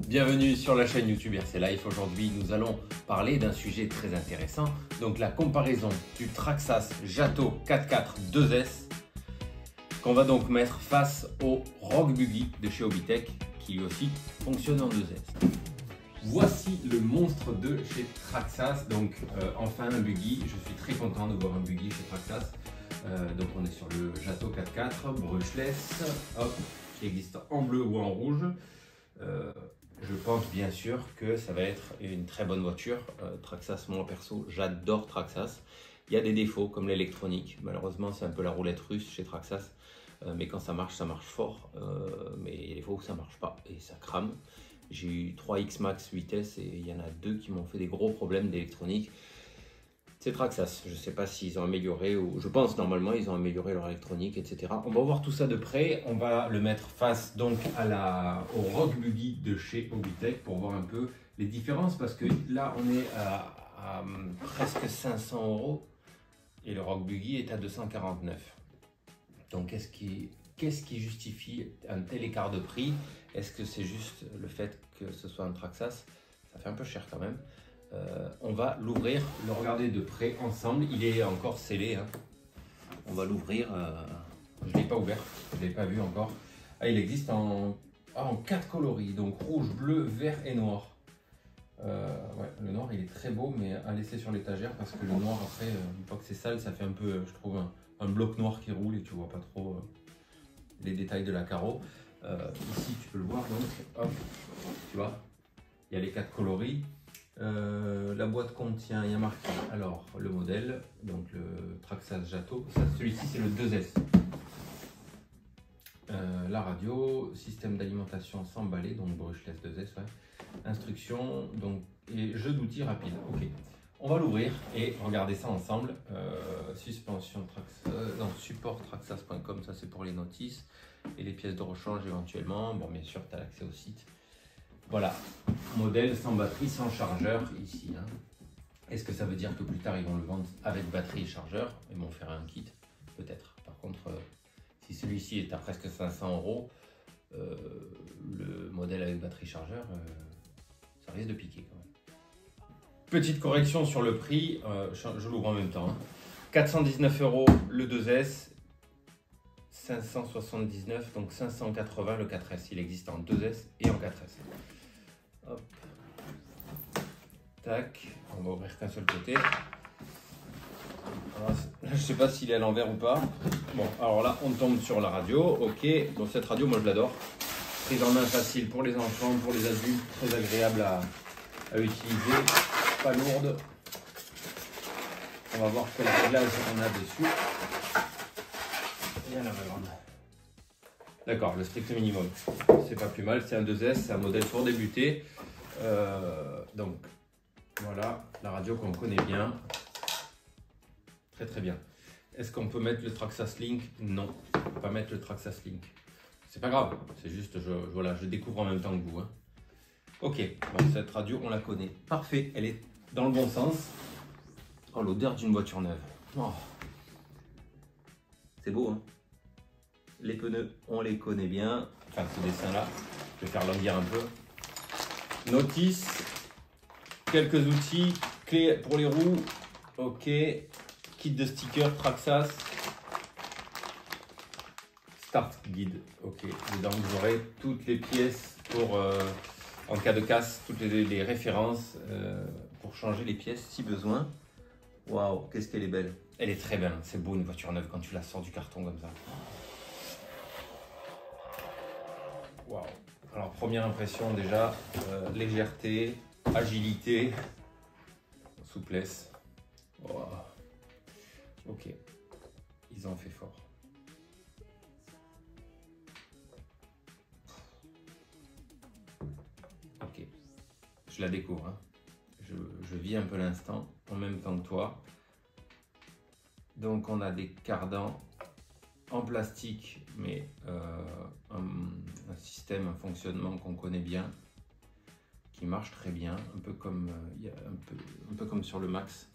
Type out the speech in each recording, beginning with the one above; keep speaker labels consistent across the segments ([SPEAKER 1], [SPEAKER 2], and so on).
[SPEAKER 1] Bienvenue sur la chaîne YouTube RC Life. Aujourd'hui, nous allons parler d'un sujet très intéressant. Donc la comparaison du Traxxas Jato 4x4 2S qu'on va donc mettre face au Rogue Buggy de chez Hobbytech qui lui aussi fonctionne en 2S. Voici le monstre de chez Traxxas. Donc enfin un buggy. Je suis très content de voir un buggy chez Traxxas. Donc on est sur le Jato 4x4 brushless, hop, qui existe en bleu ou en rouge. Je pense bien sûr que ça va être une très bonne voiture. Traxxas, moi perso, j'adore Traxxas. Il y a des défauts comme l'électronique. Malheureusement, c'est un peu la roulette russe chez Traxxas. Mais quand ça marche fort. Mais il y a des fois où ça marche pas et ça crame. J'ai eu 3 X-Max vitesse et il y en a 2 qui m'ont fait des gros problèmes d'électronique. C'est Traxxas, je ne sais pas s'ils ont amélioré, ou je pense normalement ils ont amélioré leur électronique, etc. On va voir tout ça de près, on va le mettre face donc au Rogue Buggy de chez Hobbytech pour voir un peu les différences, parce que là on est à presque 500 € et le Rogue Buggy est à 249. Donc qu'est-ce qui justifie un tel écart de prix? Est-ce que c'est juste le fait que ce soit un Traxxas? Ça fait un peu cher quand même. On va l'ouvrir, le regarder de près ensemble. Il est encore scellé, hein. On va l'ouvrir. Je ne l'ai pas ouvert, je ne l'ai pas vu encore. Ah, il existe en 4 coloris, donc rouge, bleu, vert et noir. Ouais, le noir il est très beau, mais à laisser sur l'étagère parce que le noir après, une fois que c'est sale, ça fait un peu, je trouve, un bloc noir qui roule et tu vois pas trop les détails de la carreau. Ici tu peux le voir, donc hop, tu vois, il y a les 4 coloris. La boîte contient, il y a marqué alors le modèle, donc le Traxxas Jato, celui-ci c'est le 2S. La radio, système d'alimentation sans balai, donc brushless 2S, ouais. Instructions, donc, et jeu d'outils rapide. Ok, on va l'ouvrir et regarder ça ensemble. Suspension Traxxas, non, support traxxas.com, ça c'est pour les notices et les pièces de rechange éventuellement. Bon, bien sûr, tu as l'accès au site. Voilà, modèle sans batterie, sans chargeur ici, hein. Est-ce que ça veut dire que plus tard ils vont le vendre avec batterie et chargeur? Ils vont faire un kit, peut-être. Par contre, si celui-ci est à presque 500 €, le modèle avec batterie chargeur, ça risque de piquer quand même. Petite correction sur le prix, je l'ouvre en même temps, hein. 419 € le 2S, 579, donc 580 le 4S. Il existe en 2S et en 4S. Hop. Tac, on va ouvrir qu'un seul côté. Alors, je sais pas s'il est à l'envers ou pas. Bon, alors là, on tombe sur la radio. Ok, donc cette radio, moi je l'adore. Prise en main facile pour les enfants, pour les adultes, très agréable à utiliser, pas lourde. On va voir quel réglage on a dessus. Et à la grande. D'accord, le strict minimum. C'est pas plus mal, c'est un 2S, c'est un modèle pour débuter. Donc voilà, la radio qu'on connaît bien. Très très bien. Est-ce qu'on peut mettre le Traxxas Link? Non, on ne peut pas mettre le Traxxas Link. C'est pas grave, c'est juste, voilà, je découvre en même temps que vous, hein. Ok, bon, cette radio, on la connaît. Parfait, elle est dans le bon sens. Oh, l'odeur d'une voiture neuve. Oh. C'est beau, hein. Les pneus, on les connaît bien. Enfin, ce dessin-là, je vais faire languir un peu. Notice, quelques outils, clés pour les roues. Ok, kit de stickers Traxxas. Start guide. Ok, dedans vous aurez toutes les pièces pour, en cas de casse, toutes les références pour changer les pièces si besoin. Waouh, qu'est-ce qu'elle est belle. Elle est très belle, c'est beau une voiture neuve quand tu la sors du carton comme ça. Waouh. Alors première impression déjà, légèreté, agilité, souplesse. Wow. Ok, ils ont fait fort. Ok, je la découvre, hein. Je vis un peu l'instant en même temps que toi. Donc on a des cardans en plastique, mais un système, un fonctionnement qu'on connaît bien, qui marche très bien, un peu comme, un peu comme sur le Max.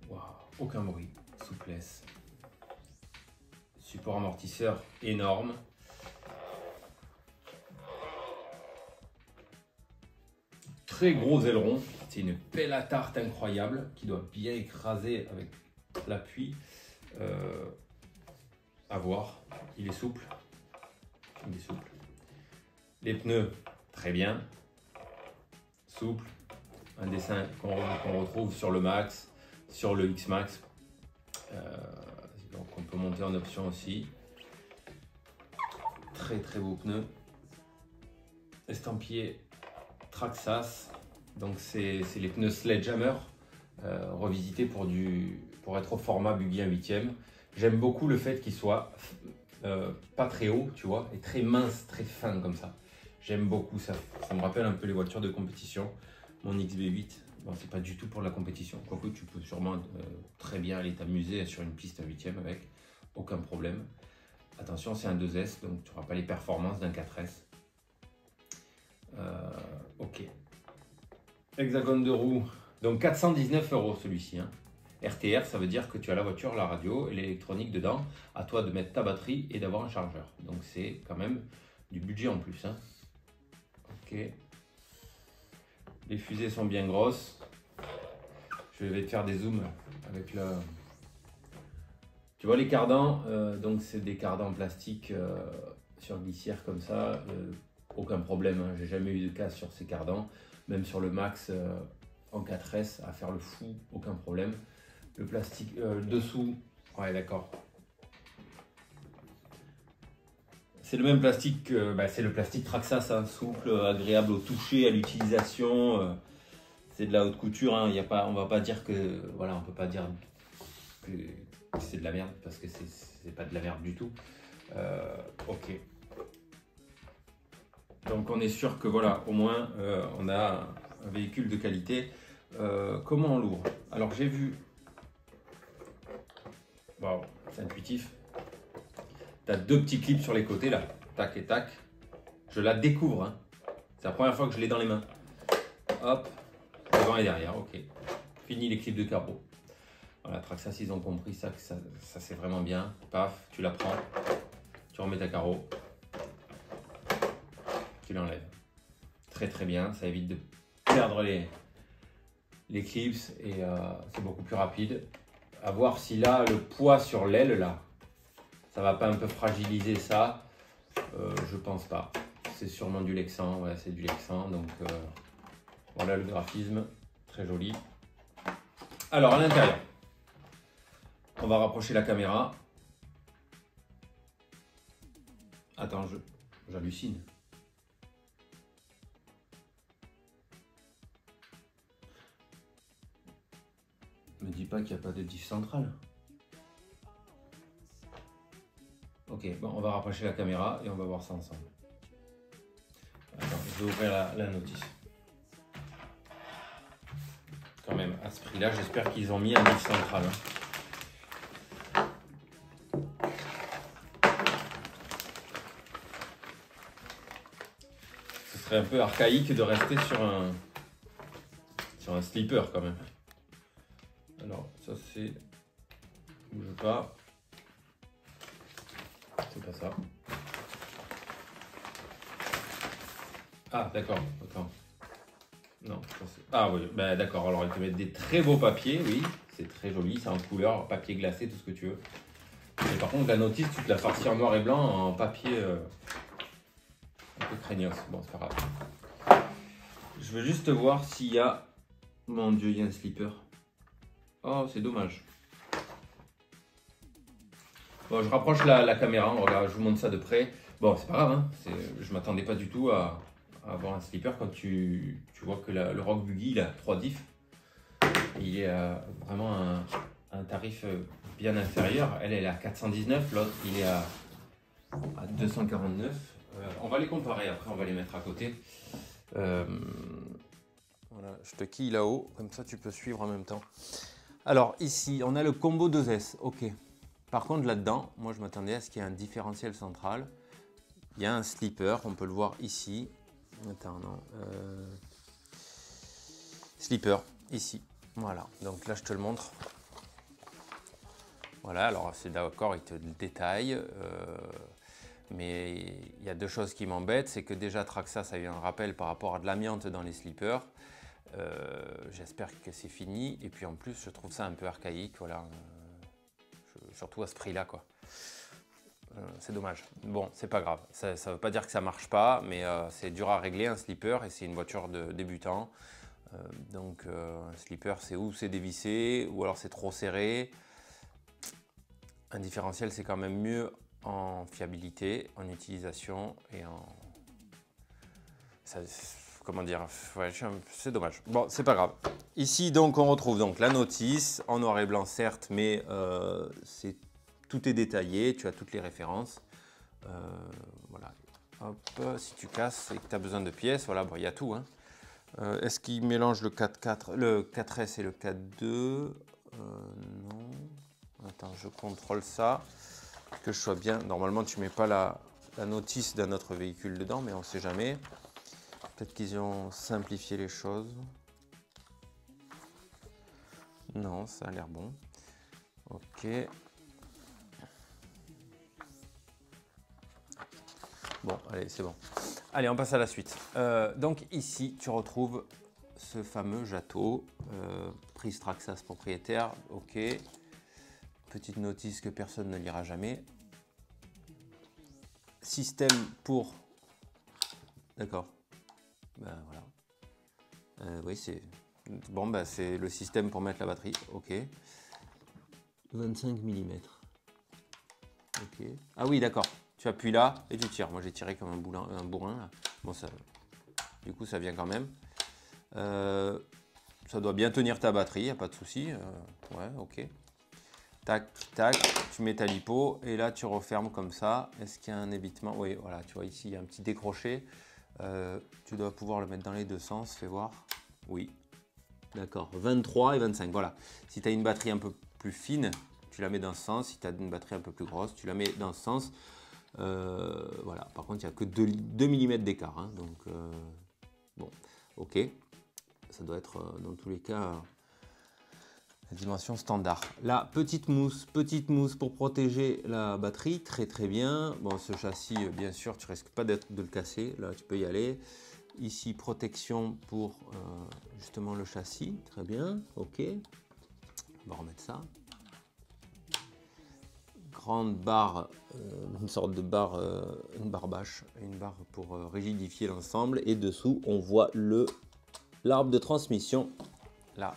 [SPEAKER 1] Waouh, aucun bruit, souplesse. Support amortisseur énorme. très gros aileron. C'est une pelle à tarte incroyable qui doit bien écraser avec l'appui. À voir, il est souple. Il est souple. Les pneus, très bien. Souple. Un dessin qu'on retrouve sur le Max, sur le X-Max. Donc on peut monter en option aussi. Très très beau pneu. Estampillé Traxxas. Donc c'est les pneus Sledgehammer revisités pour être au format buggy 1/8. J'aime beaucoup le fait qu'il soit pas très haut, tu vois, et très mince, très fin comme ça. J'aime beaucoup ça. Ça me rappelle un peu les voitures de compétition. Mon XB8, bon, c'est pas du tout pour la compétition. Quoique tu peux sûrement très bien aller t'amuser sur une piste 1/8 avec, aucun problème. Attention, c'est un 2S, donc tu n'auras pas les performances d'un 4S. Ok. Hexagone de roue, donc 419 € celui-ci. Hein. RTR, ça veut dire que tu as la voiture, la radio et l'électronique dedans. À toi de mettre ta batterie et d'avoir un chargeur. Donc c'est quand même du budget en plus. Hein. Ok. Les fusées sont bien grosses. Je vais te faire des zooms avec le... Tu vois les cardans, donc c'est des cardans en plastique sur glissière comme ça. Aucun problème, hein. J'ai jamais eu de casse sur ces cardans. Même sur le Max en 4S, à faire le fou, aucun problème. Le plastique dessous, ouais d'accord. C'est le même plastique que c'est le plastique Traxxas, hein, souple, agréable au toucher, à l'utilisation. C'est de la haute couture, hein. Y a pas, on va pas dire que voilà, on peut pas dire que c'est de la merde parce que c'est pas de la merde du tout. Ok. Donc on est sûr que voilà, au moins on a un véhicule de qualité. Comment on l'ouvre? Alors j'ai vu. Wow, c'est intuitif. Tu as deux petits clips sur les côtés là, tac et tac. Je la découvre, hein. C'est la première fois que je l'ai dans les mains. Hop, devant et derrière, ok. Fini les clips de carreau. Voilà, Traxxas, ils ont compris ça, que ça c'est vraiment bien. Paf, tu la prends, tu remets ta carreau, tu l'enlèves. Très très bien, ça évite de perdre les clips et c'est beaucoup plus rapide. À voir si là, le poids sur l'aile là, ça va pas un peu fragiliser ça. Je pense pas. C'est sûrement du Lexan, ouais, c'est du Lexan. Donc voilà le graphisme, très joli. Alors à l'intérieur, on va rapprocher la caméra. Attends, j'hallucine. Me dis pas qu'il n'y a pas de diff centrale. Ok, bon, on va rapprocher la caméra et on va voir ça ensemble. Attends, je vais ouvrir la notice. Quand même, à ce prix-là, j'espère qu'ils ont mis un diff central. Hein. Ce serait un peu archaïque de rester sur un slipper quand même. Alors, ça c'est... Bouge pas. C'est pas ça. Ah, d'accord. Attends. Non, ça c'est... Ah oui, ben d'accord. Alors, ils te mettent des très beaux papiers, oui. C'est très joli, c'est en couleur, papier glacé, tout ce que tu veux. Mais par contre, la notice, tu te la farcis en noir et blanc, en papier un peu craignos. Bon, c'est pas grave. Je veux juste voir s'il y a... Mon Dieu, il y a un slipper. Oh, c'est dommage. Bon, je rapproche la caméra, regarde, je vous montre ça de près. Bon, c'est pas grave, hein. Je m'attendais pas du tout à avoir un slipper quand tu vois que le Rock Buggy, il a 3 diffs. Il est vraiment un tarif bien inférieur. Elle est à 419, l'autre il est à 249. On va les comparer, après on va les mettre à côté. Voilà, je te quille là-haut, comme ça tu peux suivre en même temps. Alors ici, on a le combo 2S, ok. Par contre là-dedans, moi je m'attendais à ce qu'il y ait un différentiel central. Il y a un slipper, on peut le voir ici. Attends, non. Slipper, ici. Voilà, donc là je te le montre. Voilà, alors c'est d'accord, il te le détaille. Mais il y a deux choses qui m'embêtent, c'est que déjà Traxxas a eu un rappel par rapport à de l'amiante dans les slippers. J'espère que c'est fini. Et puis en plus, je trouve ça un peu archaïque, voilà. Surtout à ce prix-là, quoi. C'est dommage. Bon, c'est pas grave. Ça ne veut pas dire que ça marche pas, mais c'est dur à régler un slipper et c'est une voiture de débutant. Donc un slipper, c'est ou c'est dévissé ou alors c'est trop serré. Un différentiel, c'est quand même mieux en fiabilité, en utilisation et en... comment dire, ouais, c'est dommage. Bon, c'est pas grave. Ici, donc, on retrouve donc la notice en noir et blanc, certes, mais tout est détaillé. Tu as toutes les références. Voilà. Hop, si tu casses et que tu as besoin de pièces, voilà, bon, il y a tout. Hein. Est-ce qu'il mélange le 4.4, le 4S et le 4.2 non. Attends, je contrôle ça. Que je sois bien. Normalement, tu mets pas la notice d'un autre véhicule dedans, mais on ne sait jamais. Peut-être qu'ils ont simplifié les choses. Non, ça a l'air bon. Ok. Bon, allez, c'est bon. Allez, on passe à la suite. Donc ici, tu retrouves ce fameux Jato. Prise Traxxas propriétaire. Ok. Petite notice que personne ne lira jamais. Système pour... D'accord. Ben voilà. Oui, c'est... Bon, ben c'est le système pour mettre la batterie. Ok. 25 mm. Ok. Ah oui, d'accord. Tu appuies là et tu tires. Moi, j'ai tiré comme un bourrin. Là. Bon, ça... Du coup, ça vient quand même. Ça doit bien tenir ta batterie, il n'y a pas de souci. Ouais, ok. Tac, tac, tu mets ta lipo et là tu refermes comme ça. Est-ce qu'il y a un évitement? Oui, voilà, tu vois ici il y a un petit décroché. Tu dois pouvoir le mettre dans les deux sens, fais voir. Oui, d'accord, 23 et 25, voilà. Si tu as une batterie un peu plus fine, tu la mets dans ce sens. Si tu as une batterie un peu plus grosse, tu la mets dans ce sens. Voilà, par contre il n'y a que 2 mm d'écart. Hein, donc, bon, ok. Ça doit être dans tous les cas... La dimension standard. La petite mousse pour protéger la batterie, très très bien. Bon, ce châssis, bien sûr, tu risques pas de le casser. Là, tu peux y aller. Ici, protection pour justement le châssis, très bien. Ok. On va remettre ça. Grande barre, une sorte de barre, une barre bâche, une barre pour rigidifier l'ensemble. Et dessous, on voit l'arbre de transmission. Là.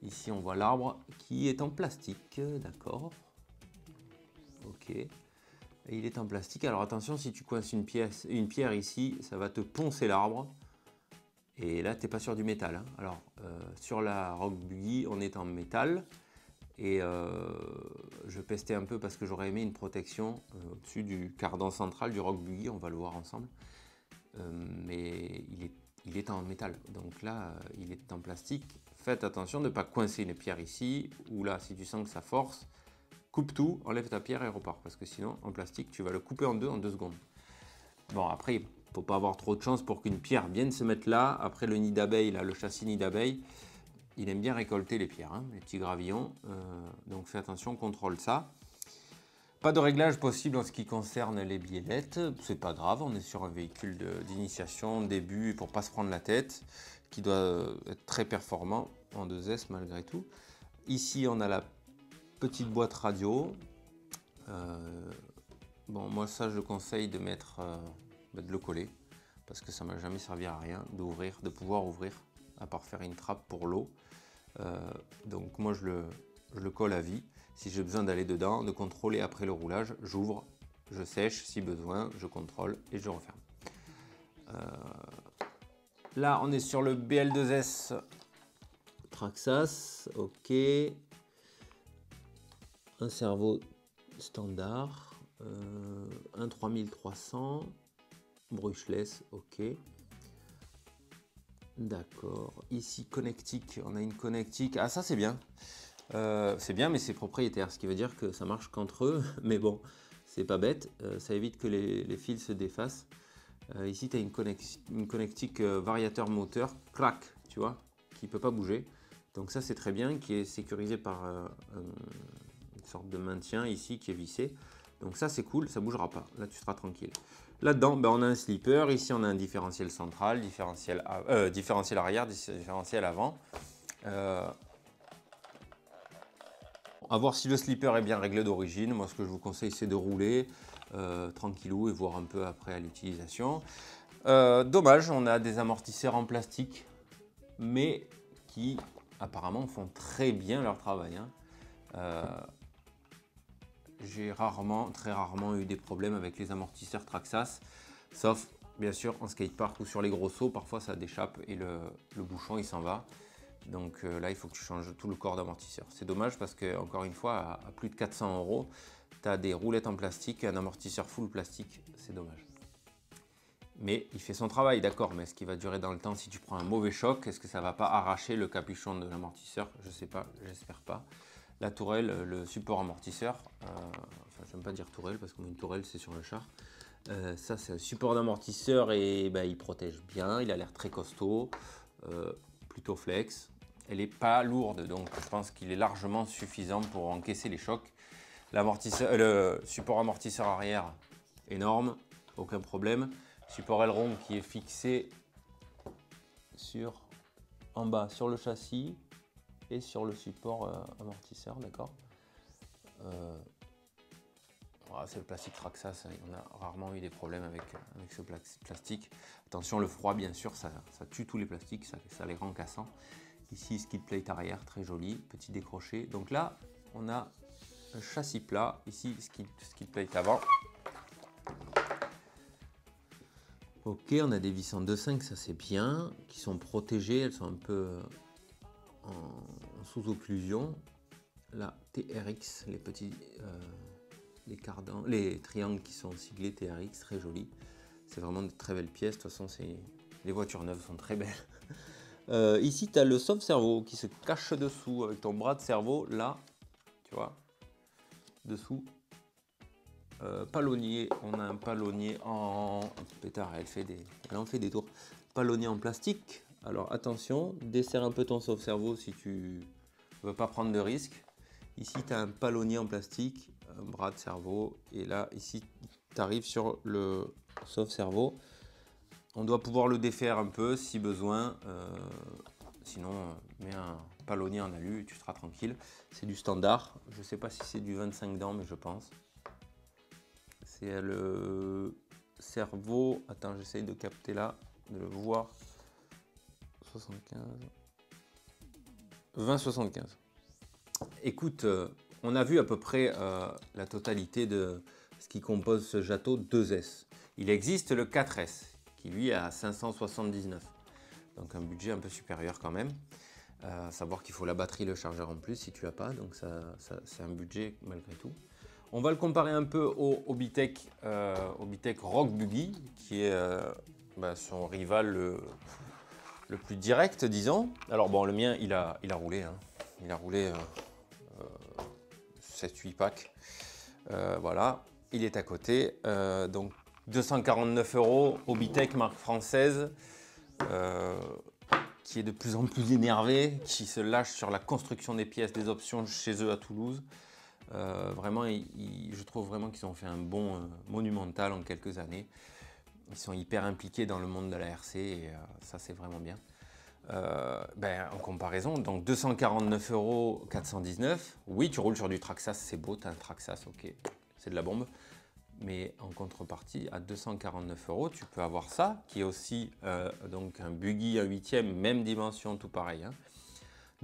[SPEAKER 1] Ici, on voit l'arbre qui est en plastique, d'accord. Ok. Et il est en plastique. Alors attention, si tu coinces une pierre ici, ça va te poncer l'arbre. Et là, tu n'es pas sur du métal. Hein. Alors, sur la Rock Buggy, on est en métal. Et je pestais un peu parce que j'aurais aimé une protection au-dessus du cardan central du Rock Buggy. On va le voir ensemble. Mais il est en métal. Donc là, il est en plastique. Faites attention de ne pas coincer une pierre ici, ou là, si tu sens que ça force, coupe tout, enlève ta pierre et repars. Parce que sinon, en plastique, tu vas le couper en 2 secondes. Bon, après, il ne faut pas avoir trop de chance pour qu'une pierre vienne se mettre là. Après, le nid d'abeille, là, le châssis nid d'abeille, il aime bien récolter les pierres, hein, les petits gravillons. Donc, fais attention, contrôle ça. Pas de réglage possible en ce qui concerne les biellettes, c'est pas grave, on est sur un véhicule d'initiation, début, pour pas se prendre la tête, qui doit être très performant en 2S malgré tout. Ici on a la petite boîte radio. Bon, moi ça je conseille de mettre, de le coller, parce que ça m'a jamais servi à rien de pouvoir ouvrir, à part faire une trappe pour l'eau. Donc moi je le colle à vie. Si j'ai besoin d'aller dedans, de contrôler après le roulage, j'ouvre, je sèche si besoin, je contrôle et je referme. Là, on est sur le BL2S Traxxas, ok. Un cerveau standard, un 3300, brushless, ok. D'accord. Ici, connectique, on a une connectique. Ah, ça c'est bien. C'est bien, mais c'est propriétaire, ce qui veut dire que ça marche qu'entre eux. Mais bon, c'est pas bête. Ça évite que les fils se défassent. Ici, tu as une connectique variateur moteur, crack, tu vois, qui ne peut pas bouger. Donc ça, c'est très bien, qui est sécurisé par une sorte de maintien ici qui est vissé. Donc ça c'est cool, ça ne bougera pas. Là tu seras tranquille. Là-dedans, ben, on a un slipper. Ici on a un différentiel central, différentiel arrière, différentiel avant. À voir si le slipper est bien réglé d'origine. Moi ce que je vous conseille c'est de rouler tranquillou et voir un peu après à l'utilisation. Dommage, on a des amortisseurs en plastique, mais qui apparemment font très bien leur travail. J'ai très rarement eu des problèmes avec les amortisseurs Traxxas, sauf bien sûr en skatepark ou sur les gros sauts, parfois ça déchappe et le bouchon il s'en va. Donc là il faut que tu changes tout le corps d'amortisseur. C'est dommage parce que encore une fois à plus de 400 €, tu as des roulettes en plastique, un amortisseur full plastique, c'est dommage. Mais il fait son travail, d'accord, mais est-ce qu'il va durer dans le temps si tu prends un mauvais choc? Est-ce que ça ne va pas arracher le capuchon de l'amortisseur? Je ne sais pas, j'espère pas. La tourelle, le support amortisseur, enfin j'aime pas dire tourelle parce qu'une tourelle c'est sur le char. Ça c'est un support d'amortisseur et ben, il protège bien, il a l'air très costaud, plutôt flex. Elle n'est pas lourde donc je pense qu'il est largement suffisant pour encaisser les chocs. Le support amortisseur arrière, énorme, aucun problème. Support aileron qui est fixé en bas sur le châssis et sur le support amortisseur, d'accord. Voilà, c'est le plastique Traxxas, on a rarement eu des problèmes avec ce plastique. Attention, le froid bien sûr, ça tue tous les plastiques, ça les rend cassants. Ici, skid plate arrière, très joli, petit décroché. Donc là, on a un châssis plat, ici skid plate avant. Ok, on a des vis en 2.5, ça c'est bien, qui sont protégées, elles sont un peu en sous-occlusion. Là, TRX, les petits les triangles qui sont siglés TRX, très jolis. C'est vraiment de très belles pièces, de toute façon les voitures neuves sont très belles. Ici, tu as le sauve-cerveau qui se cache dessous avec ton bras de cerveau, là, tu vois, dessous. Palonnier, on a un palonnier en pétard, elle en fait des tours. Palonnier en plastique. Alors attention, desserre un peu ton sauve-cerveau si tu veux pas prendre de risques. Ici tu as un palonnier en plastique, un bras de cerveau, et là ici tu arrives sur le sauve-cerveau. On doit pouvoir le défaire un peu si besoin, sinon mets un palonnier en alu et tu seras tranquille. C'est du standard, je ne sais pas si c'est du 25 dents mais je pense. C'est le cerveau, attends j'essaye de capter là, de le voir, 75, 20-75. Écoute, on a vu à peu près la totalité de ce qui compose ce Jato 2S. Il existe le 4S qui lui est à 579, donc un budget un peu supérieur quand même. Savoir qu'il faut la batterie, le chargeur en plus si tu l'as pas, donc c'est un budget malgré tout. On va le comparer un peu au Obitech Rock Buggy, qui est son rival le plus direct, disons. Alors bon, le mien, il a roulé, hein. Il a roulé 7-8 packs. Voilà, il est à côté. Donc 249 €, Obitech, marque française, qui est de plus en plus énervé, qui se lâche sur la construction des pièces, des options chez eux à Toulouse. Vraiment, je trouve vraiment qu'ils ont fait un bond monumental en quelques années. Ils sont hyper impliqués dans le monde de la RC et ça c'est vraiment bien. En comparaison, donc 249 €, 419. Oui, tu roules sur du Traxxas, c'est beau, tu as un Traxxas, ok, c'est de la bombe. Mais en contrepartie, à 249 €, tu peux avoir ça, qui est aussi donc un buggy, un 8e, même dimension, tout pareil.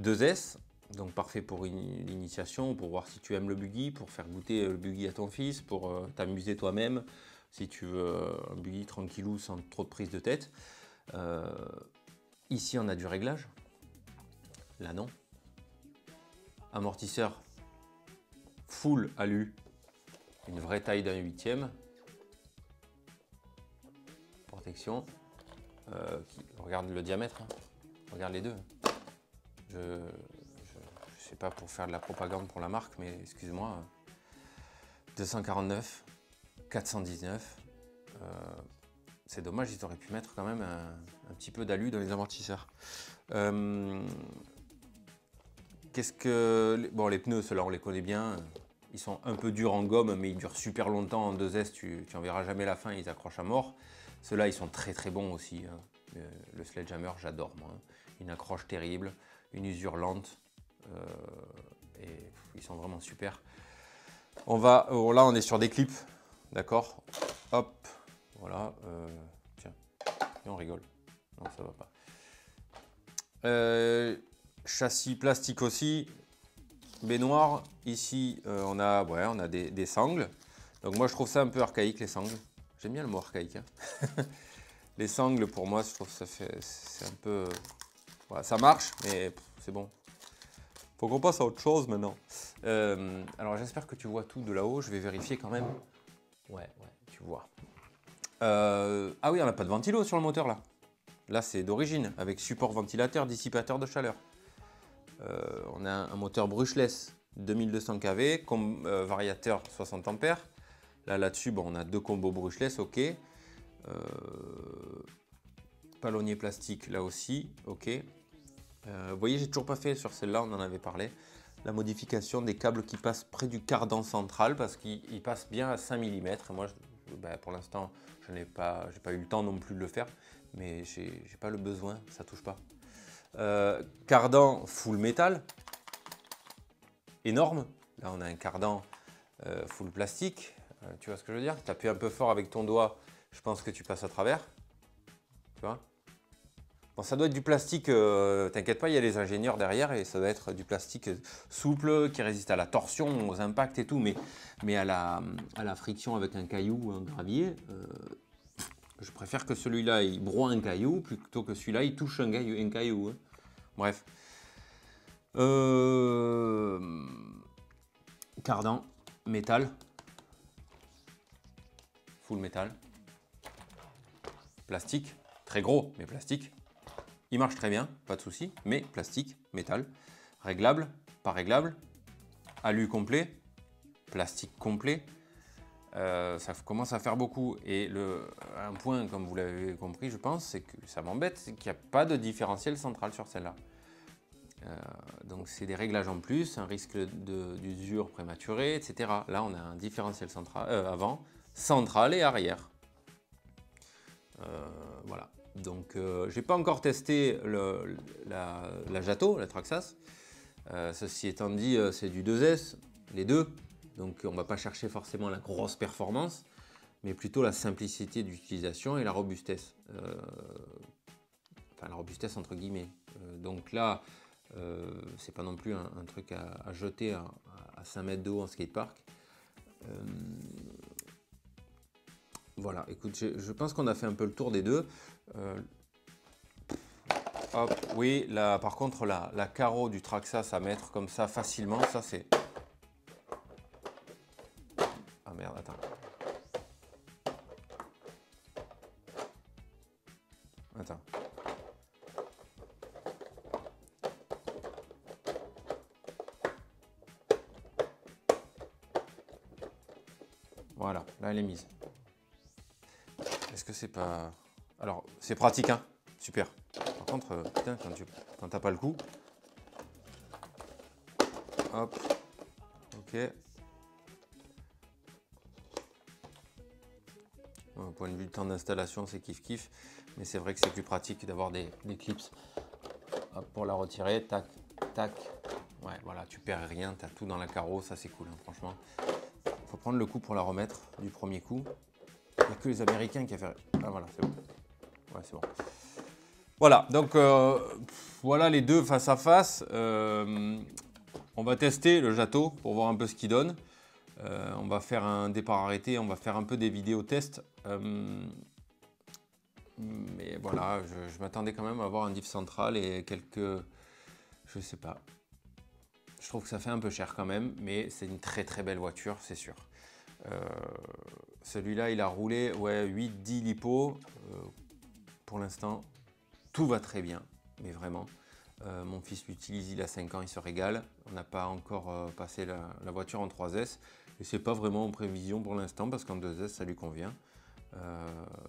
[SPEAKER 1] 2S. Donc parfait pour l'initiation, pour voir si tu aimes le buggy, pour faire goûter le buggy à ton fils, pour t'amuser toi-même, si tu veux un buggy tranquillou sans trop de prise de tête. Ici on a du réglage, là non. Amortisseur full alu, une vraie taille d'un 8e. Protection, regarde le diamètre, hein. Regarde les deux. Je sais pas pour faire de la propagande pour la marque, mais excuse-moi, 249, 419, c'est dommage, ils auraient pu mettre quand même un petit peu d'alu dans les amortisseurs. Bon, les pneus, ceux-là on les connaît bien, Ils sont un peu durs en gomme, mais ils durent super longtemps. En 2S, tu n'en verras jamais la fin, ils accrochent à mort. Ceux-là, ils sont très très bons aussi. Hein. Le Sledgehammer, j'adore moi. Hein. Une accroche terrible, une usure lente. Et ils sont vraiment super. On va, là, on est sur des clips. D'accord. Hop. Voilà. Tiens. Et on rigole. Non, ça va pas. Châssis plastique aussi. Baignoire, ici on a des sangles. Donc moi je trouve ça un peu archaïque les sangles. J'aime bien le mot archaïque. Hein. Les sangles pour moi je trouve que c'est un peu... Voilà, ça marche mais c'est bon. Faut qu'on passe à autre chose maintenant. Alors j'espère que tu vois tout de là-haut. Je vais vérifier quand même. Ouais, tu vois. Ah oui, on n'a pas de ventilo sur le moteur là. Là c'est d'origine avec support ventilateur, dissipateur de chaleur. On a un moteur brushless 2200 kV, variateur 60 ampères. Là-dessus, bon, on a 2 combos brushless, ok. Palonnier plastique, là aussi, ok. Vous voyez, j'ai toujours pas fait sur celle-là, on en avait parlé. La modification des câbles qui passent près du cardan central parce qu'ils passent bien à 5 mm. Moi, pour l'instant, je n'ai pas eu le temps non plus de le faire, mais j'ai pas le besoin, ça touche pas. Cardan full métal, énorme. Là, on a un cardan full plastique. Tu vois ce que je veux dire? Tu appuies un peu fort avec ton doigt, je pense que tu passes à travers. Tu vois? Bon, ça doit être du plastique, t'inquiète pas, il y a les ingénieurs derrière et ça doit être du plastique souple qui résiste à la torsion, aux impacts et tout, mais à la friction avec un caillou ou un gravier. Je préfère que celui-là il broie un caillou plutôt que celui-là il touche un caillou. Hein. Bref. Cardan, métal, full métal, plastique, très gros mais plastique. Il marche très bien, pas de souci, mais plastique, métal, réglable, pas réglable, alu complet, plastique complet. Ça commence à faire beaucoup et un point comme vous l'avez compris je pense c'est que ça m'embête, c'est qu'il n'y a pas de différentiel central sur celle-là. Donc c'est des réglages en plus, un risque d'usure prématurée, etc. Là on a un différentiel central, avant, central et arrière. Voilà. Donc j'ai pas encore testé la Jato, la Traxxas. Ceci étant dit, c'est du 2S, les deux. Donc on ne va pas chercher forcément la grosse performance, mais plutôt la simplicité d'utilisation et la robustesse. Enfin la robustesse entre guillemets. Donc là, c'est pas non plus un truc à jeter à 5 mètres de haut en skatepark. Voilà, écoute, je pense qu'on a fait un peu le tour des deux. Hop, oui, là, par contre, la carreau du Traxxas à mettre comme ça facilement, ça c'est... Ah merde, attends. Attends. Voilà, là elle est mise. Est-ce que c'est pas... Alors, c'est pratique, hein? Super. Par contre, putain, quand t'as pas le coup... Hop. Ok. Au point de vue du temps d'installation, c'est kiff-kiff. Mais c'est vrai que c'est plus pratique d'avoir des clips. Hop, pour la retirer, tac, tac. Ouais, voilà, tu perds rien, tu as tout dans la carreau, ça c'est cool, hein, franchement. Faut prendre le coup pour la remettre du premier coup. Il n'y a que les Américains qui a fait... Ah voilà, c'est bon. Ouais, c'est bon. Voilà, donc voilà les deux face à face. On va tester le Jato pour voir un peu ce qu'il donne. On va faire un départ arrêté, on va faire un peu des vidéos tests. Mais voilà, je m'attendais quand même à avoir un diff central et quelques... Je sais pas. Je trouve que ça fait un peu cher quand même, mais c'est une très très belle voiture, c'est sûr. Celui-là, il a roulé ouais, 8-10 lipo. Pour l'instant, tout va très bien, mais vraiment. Mon fils l'utilise, il a 5 ans, il se régale. On n'a pas encore passé la voiture en 3S. Et c'est pas vraiment en prévision pour l'instant, parce qu'en 2S, ça lui convient.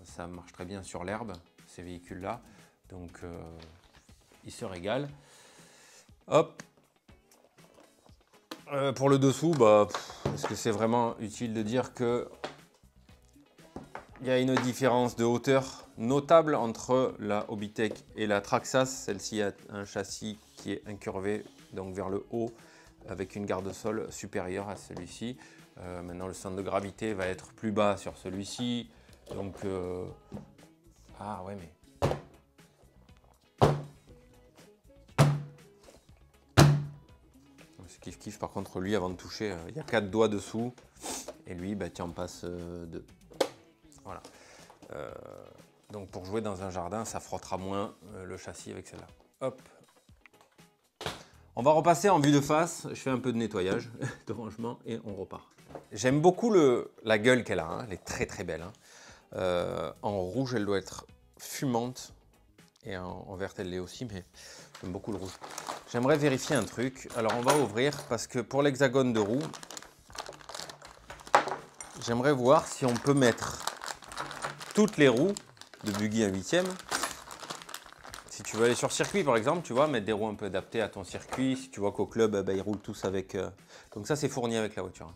[SPEAKER 1] Ça marche très bien sur l'herbe, ces véhicules-là. Donc, il se régale. Hop. Pour le dessous, bah, est-ce que c'est vraiment utile de dire que il y a une différence de hauteur notable entre la Hobbytech et la Traxxas. Celle-ci a un châssis qui est incurvé, donc vers le haut, avec une garde-sol supérieure à celui-ci. Maintenant, le centre de gravité va être plus bas sur celui-ci. Donc, ah ouais, mais... C'est kiff-kiff. Par contre, lui, avant de toucher, il y a 4 doigts dessous. Et lui, bah, tu en passes 2. Voilà. Donc, pour jouer dans un jardin, ça frottera moins le châssis avec celle-là. Hop. On va repasser en vue de face. Je fais un peu de nettoyage, de rangement, et on repart. J'aime beaucoup la gueule qu'elle a. Hein. Elle est très très belle. Hein. En rouge, elle doit être fumante. Et en vert, elle l'est aussi, mais j'aime beaucoup le rouge. J'aimerais vérifier un truc. Alors, on va ouvrir parce que pour l'hexagone de roue, j'aimerais voir si on peut mettre toutes les roues de buggy 1/8. Si tu veux aller sur circuit, par exemple, tu vois, mettre des roues un peu adaptées à ton circuit. Si tu vois qu'au club, bah, ils roulent tous avec... Donc ça, c'est fourni avec la voiture.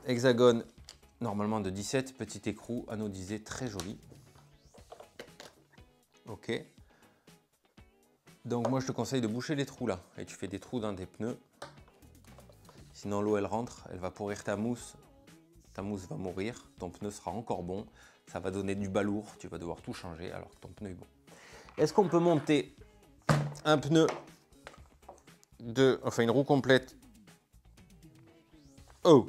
[SPEAKER 1] Hexagone, normalement de 17. Petit écrou anodisé, très joli. Ok. Donc moi, je te conseille de boucher les trous là. Et tu fais des trous dans tes pneus. Sinon, l'eau, elle rentre, elle va pourrir ta mousse. Ta mousse va mourir. Ton pneu sera encore bon. Ça va donner du balourd. Tu vas devoir tout changer alors que ton pneu est bon. Est-ce qu'on peut monter un pneu enfin une roue complète? Oh!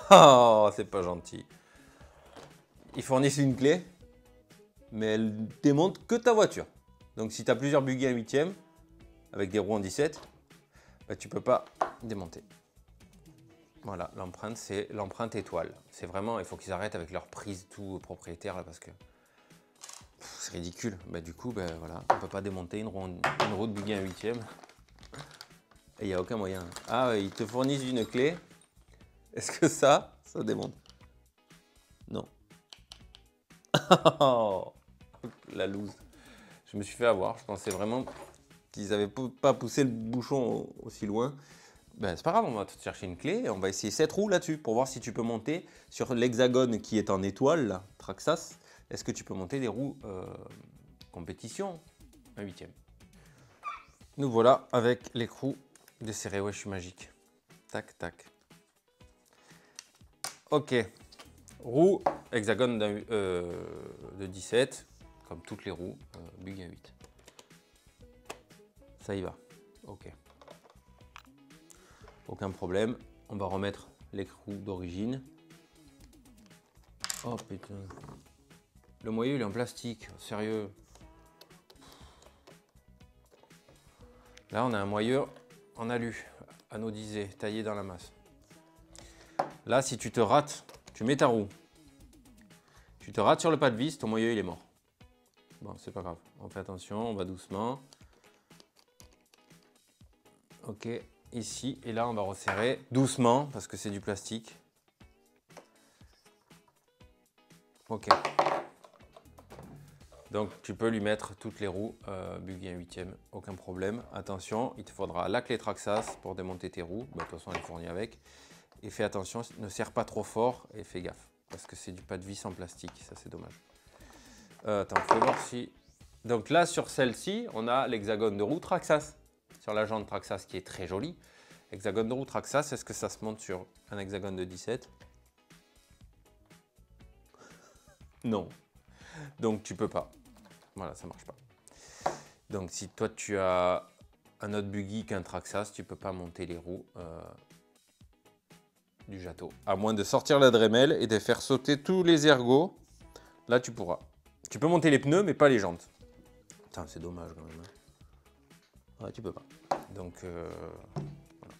[SPEAKER 1] Oh, c'est pas gentil. Ils fournissent une clé, mais elle démonte que ta voiture. Donc si tu as plusieurs buggy 1/8 avec des roues en 17, bah, tu peux pas démonter. Voilà, l'empreinte, c'est l'empreinte étoile. C'est vraiment, il faut qu'ils arrêtent avec leur prise tout propriétaire là, parce que c'est ridicule. Bah, du coup, bah, voilà, on peut pas démonter une roue de buggy 1/8. Et il n'y a aucun moyen. Ah, ouais, ils te fournissent une clé. Est-ce que ça démonte? Non. La loose. Je me suis fait avoir. Je pensais vraiment qu'ils n'avaient pas poussé le bouchon aussi loin. Ben, c'est pas grave, on va te chercher une clé et on va essayer cette roue là-dessus pour voir si tu peux monter sur l'hexagone qui est en étoile, là, Traxxas. Est-ce que tu peux monter des roues compétition 1/8? Nous voilà avec l'écrou desserré. Ouais, je suis magique. Tac, tac. Ok. Roue hexagone de 17, comme toutes les roues buggy 1/8. Ça y va. Ok. Aucun problème. On va remettre l'écrou d'origine. Oh putain. Le moyeu il est en plastique. Sérieux. Là on a un moyeu en alu, anodisé, taillé dans la masse. Là si tu te rates, tu mets ta roue. Tu te rates sur le pas de vis, ton moyeu il est mort. Bon, c'est pas grave. On fait attention, on va doucement. Ok, ici. Et là, on va resserrer doucement parce que c'est du plastique. Ok. Donc, tu peux lui mettre toutes les roues buggy 1/8, aucun problème. Attention, il te faudra la clé Traxxas pour démonter tes roues. Bah, de toute façon, elle est fournie avec. Et fais attention, ne serre pas trop fort et fais gaffe. Parce que c'est du pas de vis en plastique, ça c'est dommage. Attends, fais voir si... Donc là, sur celle-ci, on a l'hexagone de roue Traxxas. Sur la jante Traxxas qui est très jolie. Hexagone de roue Traxxas, est-ce que ça se monte sur un hexagone de 17? Non. Donc tu peux pas. Voilà, ça marche pas. Donc si toi tu as un autre buggy qu'un Traxxas, tu peux pas monter les roues du Jato. À moins de sortir la Dremel et de faire sauter tous les ergots. Là tu pourras. Tu peux monter les pneus mais pas les jantes. Putain, c'est dommage quand même. Ouais, tu peux pas. Donc voilà.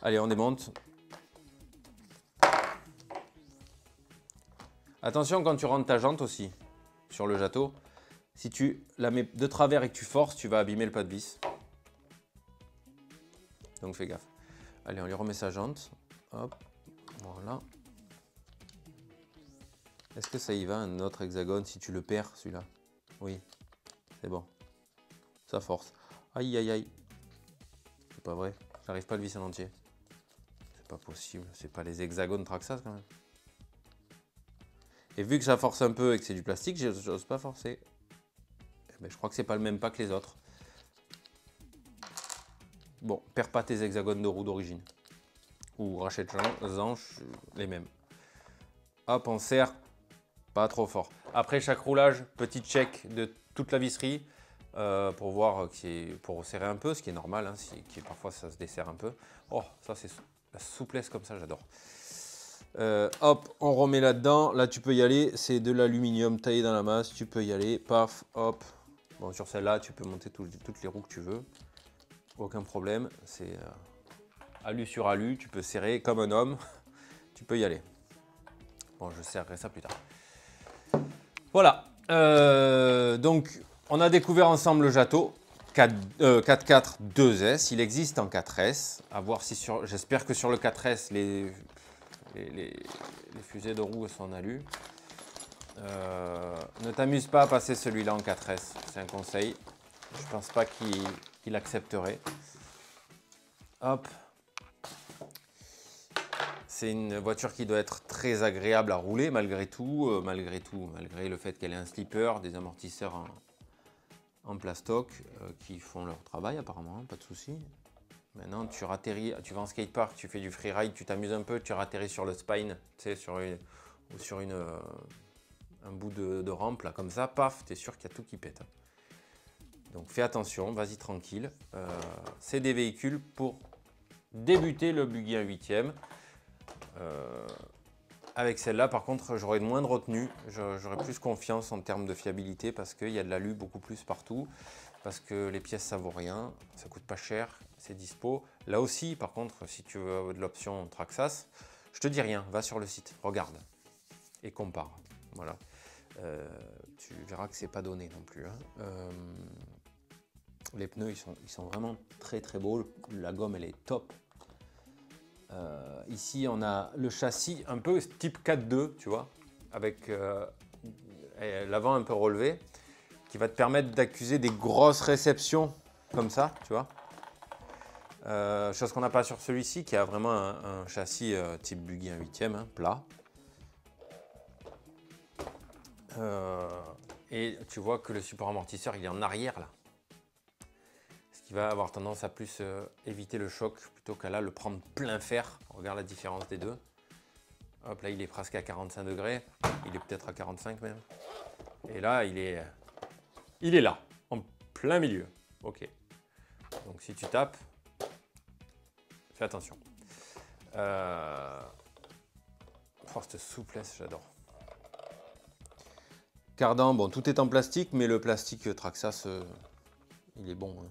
[SPEAKER 1] Allez, on démonte. Attention quand tu rentres ta jante aussi sur le Jato. Si tu la mets de travers et que tu forces, tu vas abîmer le pas de vis. Donc fais gaffe. Allez, on lui remet sa jante. Hop, voilà. Est-ce que ça y va, un autre hexagone, si tu le perds, celui-là? Oui, c'est bon. Ça force. Aïe, aïe, aïe. c'est pas vrai. J'arrive pas à le visser en entier. C'est pas possible. C'est pas les hexagones Traxxas quand même. Et vu que ça force un peu et que c'est du plastique, j'ose pas forcer. Eh ben, je crois que c'est pas le même pas que les autres. Bon, perds pas tes hexagones de roue d'origine. Ou rachète-en les mêmes. Hop, on serre pas trop fort. Après chaque roulage, petit check de toute la visserie pour voir, pour serrer un peu, ce qui est normal, hein, parfois ça se desserre un peu. Oh, ça c'est la souplesse comme ça, j'adore. Hop, on remet là-dedans. Là, tu peux y aller. C'est de l'aluminium taillé dans la masse. Tu peux y aller. Paf, hop. Bon, sur celle-là, tu peux monter toutes les roues que tu veux. Aucun problème. C'est alu sur alu. Tu peux serrer comme un homme. Tu peux y aller. Bon, je serrerai ça plus tard. Voilà. Donc, on a découvert ensemble le Jato 4.4 2S. Il existe en 4S. À voir si j'espère que sur le 4S, les fusées de roues sont en alu. Ne t'amuse pas à passer celui-là en 4S. C'est un conseil. Je pense pas qu'il accepterait. Hop. C'est une voiture qui doit être très agréable à rouler malgré tout, malgré le fait qu'elle ait un slipper, des amortisseurs en plastoc qui font leur travail apparemment, hein, pas de souci. Maintenant, tu vas en skatepark, tu fais du freeride, tu t'amuses un peu, tu atterris sur le spine, tu sais, sur un bout de rampe, là, comme ça, paf, tu es sûr qu'il y a tout qui pète. Donc fais attention, vas-y tranquille. C'est des véhicules pour débuter le buggy 1/8e. Avec celle-là, par contre, j'aurais moins de retenue, j'aurais plus confiance en termes de fiabilité parce qu'il y a de l'alu beaucoup plus partout, parce que les pièces ça vaut rien, ça coûte pas cher, c'est dispo. Là aussi, par contre, si tu veux de l'option Traxxas, je te dis rien, va sur le site, regarde et compare. Voilà, tu verras que c'est pas donné non plus. Hein. Les pneus, ils sont vraiment très très beaux, la gomme elle est top. Ici, on a le châssis un peu type 4.2, tu vois, avec l'avant un peu relevé, qui va te permettre d'accuser des grosses réceptions comme ça, tu vois. Chose qu'on n'a pas sur celui-ci, qui a vraiment un châssis type buggy 1/8e, hein, plat. Et tu vois que le support amortisseur, il est en arrière là. Il va avoir tendance à plus éviter le choc plutôt qu'à là le prendre plein fer. Regarde la différence des deux. Hop là, il est presque à 45 degrés. Il est peut-être à 45 même. Et là, il est là, en plein milieu. Ok. Donc si tu tapes, fais attention. Oh, cette souplesse, j'adore. Cardan, bon, tout est en plastique, mais le plastique Traxxas, il est bon. Hein.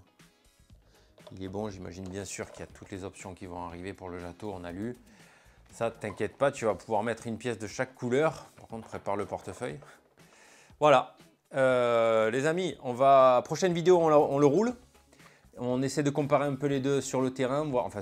[SPEAKER 1] Il est bon, j'imagine bien sûr qu'il y a toutes les options qui vont arriver pour le Jato en alu. Ça, t'inquiète pas, tu vas pouvoir mettre une pièce de chaque couleur. Par contre, prépare le portefeuille. Voilà. Les amis, prochaine vidéo, on le roule. On essaie de comparer un peu les deux sur le terrain, enfin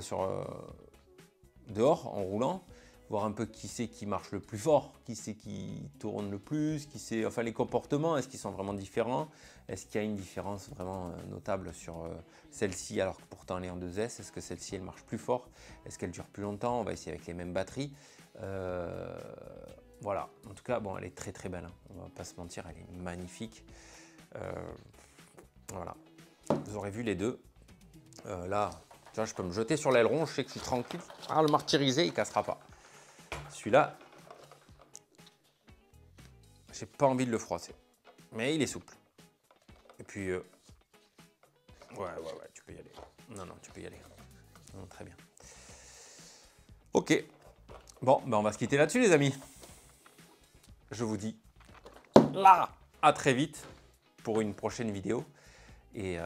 [SPEAKER 1] dehors, en roulant. Voir un peu qui c'est qui marche le plus fort, qui c'est qui tourne le plus, enfin les comportements, est-ce qu'ils sont vraiment différents? Est-ce qu'il y a une différence vraiment notable sur celle-ci alors que pourtant elle est en 2S? Est-ce que celle-ci elle marche plus fort? Est-ce qu'elle dure plus longtemps? On va essayer avec les mêmes batteries. Voilà, en tout cas, bon, elle est très très belle, hein. On va pas se mentir, elle est magnifique. Voilà, vous aurez vu les deux. Là, tu vois, je peux me jeter sur l'aileron, je sais que je suis tranquille. Ah, le martyrisé, il cassera pas. Celui-là, j'ai pas envie de le froisser, mais il est souple. Et puis, ouais, tu peux y aller. Non, tu peux y aller. Non, très bien. Ok. Bon, ben on va se quitter là-dessus, les amis. Je vous dis là, à très vite pour une prochaine vidéo. Et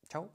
[SPEAKER 1] ciao.